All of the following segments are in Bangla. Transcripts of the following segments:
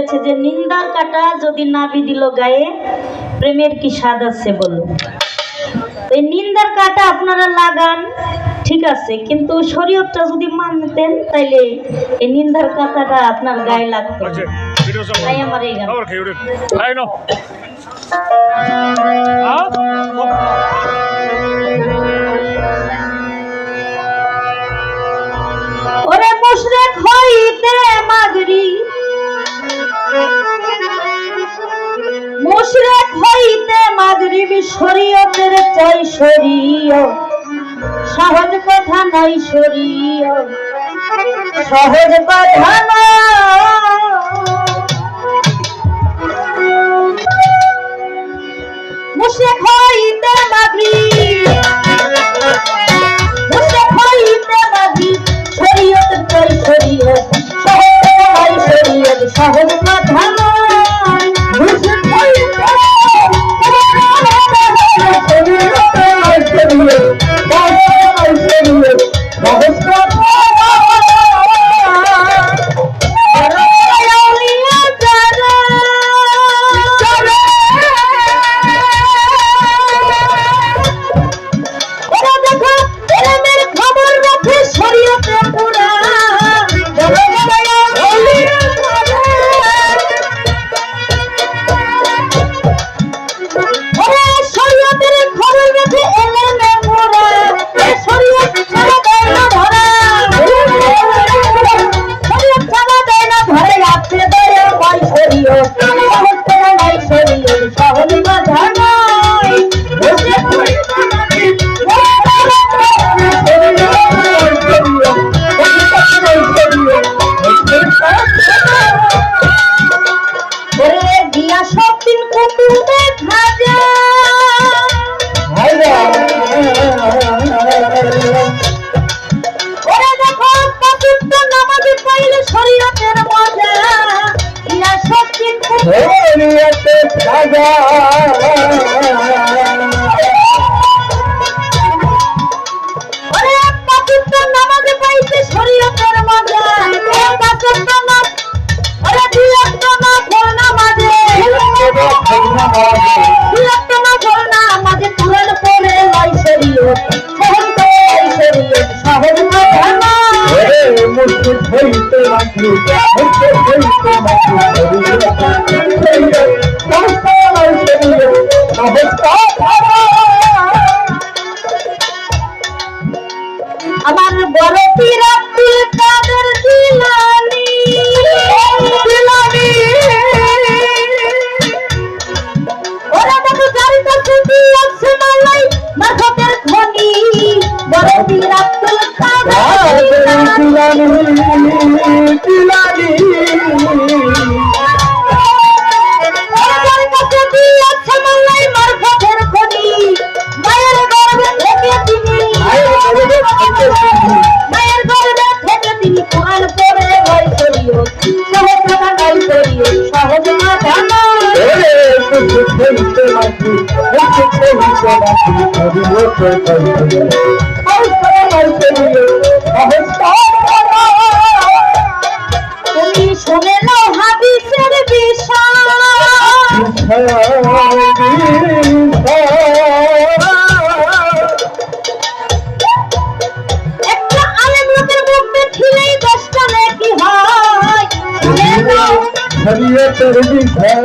হয়েছে যে নিন্দার কাটা যদি না বিধিল গায়ে প্রেমের কি স্বাদ আছে বলো। এই নিন্দার কাটা আপনারা লাগান ঠিক আছে, কিন্তু শরীয়তটা যদি মানতেন তাইলে এই নিন্দার কাটাটা আপনার গায়ে লাগতো। তাই আমার এই গান। ওরে মুশরিক হইতে মাগরি, মুশরিক হইতে মাগরিব শরীয়তের চাই শরীয়, সহজ কথা নাই শরীয়, সহজ কথা নয়। মুশরিক হইতে মাগরিব, মুশরিক হইতে মাগরিব শরীয়তের চাই শরীয়ত, সহজ কথা নাই শরীয়ত, সহজ কথা নয়। মুশরিক হইতে আমার বড় পীর আব্দুল কাদের জিলানী, ওরা দেখো গাড়িটা ছুটি আছে মালাই মাথার খনি, বড় পীর আব্দুল কাদের জিলানী, তুমি শুনে নাও হাদিসের বিষয়, একটা আলেম লোকের মুখ দেখিলেই 10টা নেকি হয়। শুনে নাও শরীয়তের বিষয়,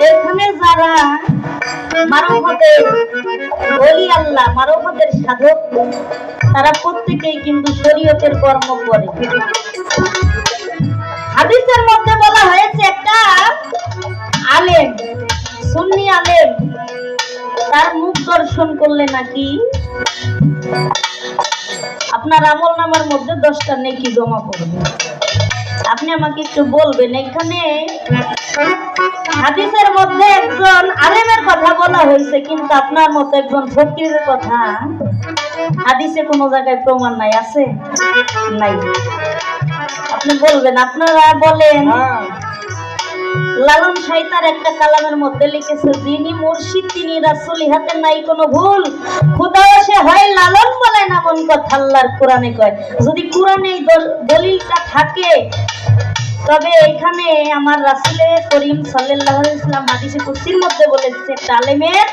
এখানে যারা মারফতের ওলি আল্লাহ, মারফতের সাধক, তারা প্রত্যেকেই কিন্তু শরীয়তের কর্ম করে। হাদিসের মধ্যে বলা হয়েছে একটা আলেম, সুন্নি আলেম, তার মুখ দর্শন করলে নাকি আপনার আমলনামার মধ্যে 10টা নেকি জমা পড়বে। আপনি আমাকে একটু বলবেন, এখানে হাদিসের মধ্যে একজন আলেমের কথা বলা হয়েছে, কিন্তু আপনার মতো একজন ফকিরের কথা হাদিসে কোনো জায়গায় প্রমাণ নাই, আছে? নাই। আপনি বলবেন, আপনারা বলেন। লালন সাহিতার একটা কালামের মধ্যে লিখেছে, যিনি মুর্শিদ তিনি রাসূল, ইহাতে নাই কোনো ভুল। খোদা সে হয় লালন বলে না মন কথা আল্লাহর কোরআনে কয়। যদি কোরআনে এই দলিলটা থাকে, তবে এখানে আমার রাসূলে করিম সাল্লাল্লাহু আলাইহি ওয়াসাল্লাম হাদিসে কুদসির মধ্যে বলেছে, একটা আলেমের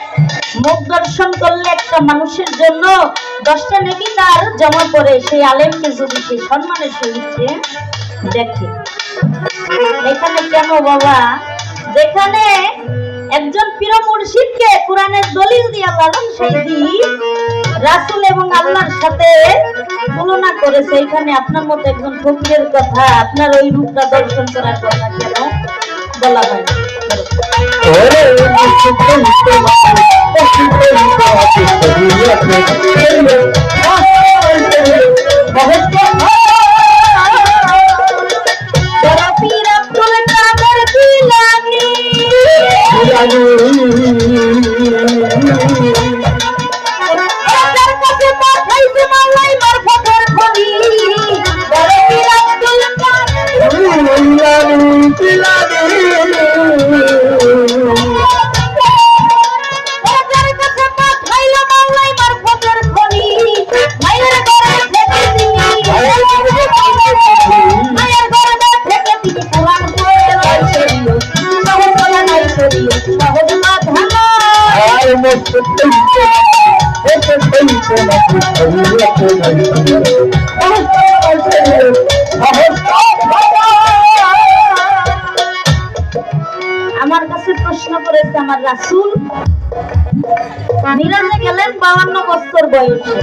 মুখ দর্শন করলে একটা মানুষের জন্য 10টা নেকি তার জমা পড়ে। সেই আলেমকে যদি সে সম্মানের সহিত দেখে, এখানে কেন বাবা, যেখানে একজন পীর মুর্শিদকে কোরআনের দলিল দিয়ে লালন সাইদি রাসূল এবং আল্লাহর সাথে তুলনা করেছে, এখানে আপনার মতো একজন ফকিরের কথা, আপনার ওই রূপটা দর্শন করার কথা কেন বলা হয় না? আমার কাছে প্রশ্ন করেছে, আমার রাসূল মিরাজে গেলেন 52 বছর বয়সে,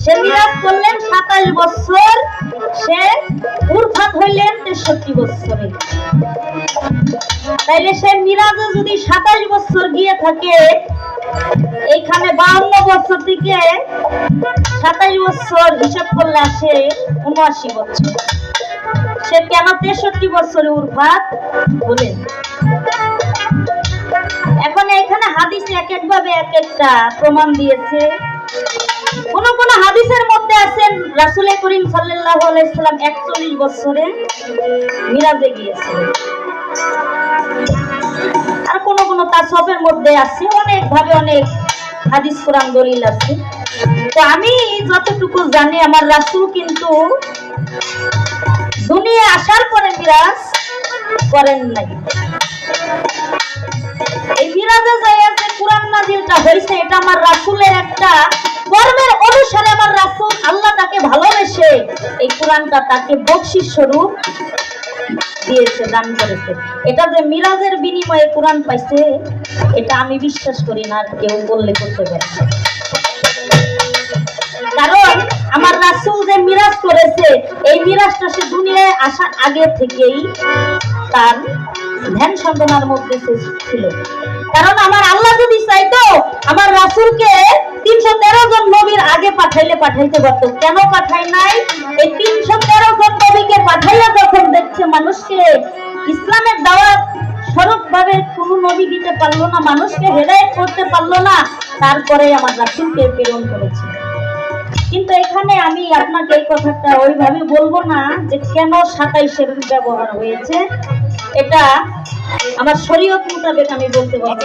সে মিরাজ করলেন 27 বছর, সে উরফাত হইলেন 63 বছরে। তাইলে সে মিরাজে যদি 27 বছর গিয়ে থাকে, এইখানে 52 বছর থেকে 27 বছর হিসাব করলে আসে 79 বছর। সে কেন 63 বছরে উরফাত বলেন? এখন এখানে হাদিসে এক একভাবে এক একটা প্রমাণ দিয়েছে। কোন কোন হাদিসের মধ্যে আছেন রাসূল করিম সাল্লাল্লাহু আলাইহি সাল্লাম 41 বছরে মিরাজে গিয়েছিলেন, আর কোন কোন তাসওয়ুফের মধ্যে আছে, অনেক ভাবে অনেক হাদিস কোরআন দলিল আছে। তো আমি যতটুকু জানি, আমার রাসূল কিন্তু দুনিয়া আসার পরে মিরাজ করেন নাই। এই মিরাজে যাইয়া যে কোরআন নাযিলটা হইছে, এটা আমার রাসূলের একটা কর্মের অনুসারে আমার রাসূল আল্লাহ তাকে ভালোবেসে এই কোরআনটা তাকে বকশিশ স্বরূপ দিয়েছে, দান করেছে। এটা যে মিরাজের বিনিময়ে কোরআন পাইছে, এটা আমি বিশ্বাস করি না আর কেউ বললে করতে পারে। কারণ আমার রাসূল যে মিরাজ করেছে, এই মিরাজটা সে দুনিয়ায় আসার আগে থেকেই তার ধ্যান সাধনার মধ্যে ছিল। কারণ আমার আল্লাহ যদি চাইতো, আমার রাসূলকে 313 জন নবীর আগে পাঠাইতে পারত। কেন পাঠায় নাই? এই 313 জন নবীকে পাঠাইয়া যখন দেখছে মানুষকে ইসলামের দাওয়াত স্বরূপ ভাবে কোন নবী দিতে পারলো না, মানুষকে হেদায়েত করতে পারলো না, তারপরে আমার রাসূলকে প্রেরণ করেছে। কিন্তু এখানে আমি আপনাকে এই কথাটা ওইভাবে বলবো না যে কেন 27-এর ব্যবহার হয়েছে, এটা আমার শরীয়ত মোতাবেক আমি বলতে পারবো।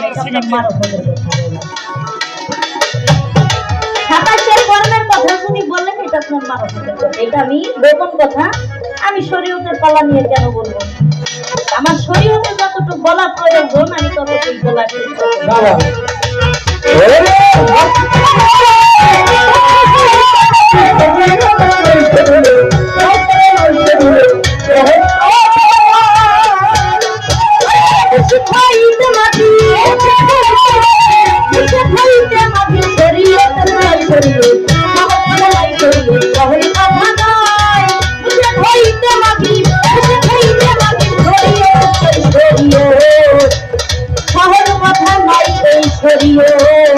27-এর কর্মের কথা যদি বললেন, এটা আপনার মারো হতে পারে, এটা আমি গোপন কথা, আমি শরীয়তের পালা নিয়ে কেন বলবো? আমার শরীয়তে যতটুকু বলা প্রয়োজন আমি ততটুকু বলার চেষ্টা করব। সহজ কথা নাই এই শরীয়ত।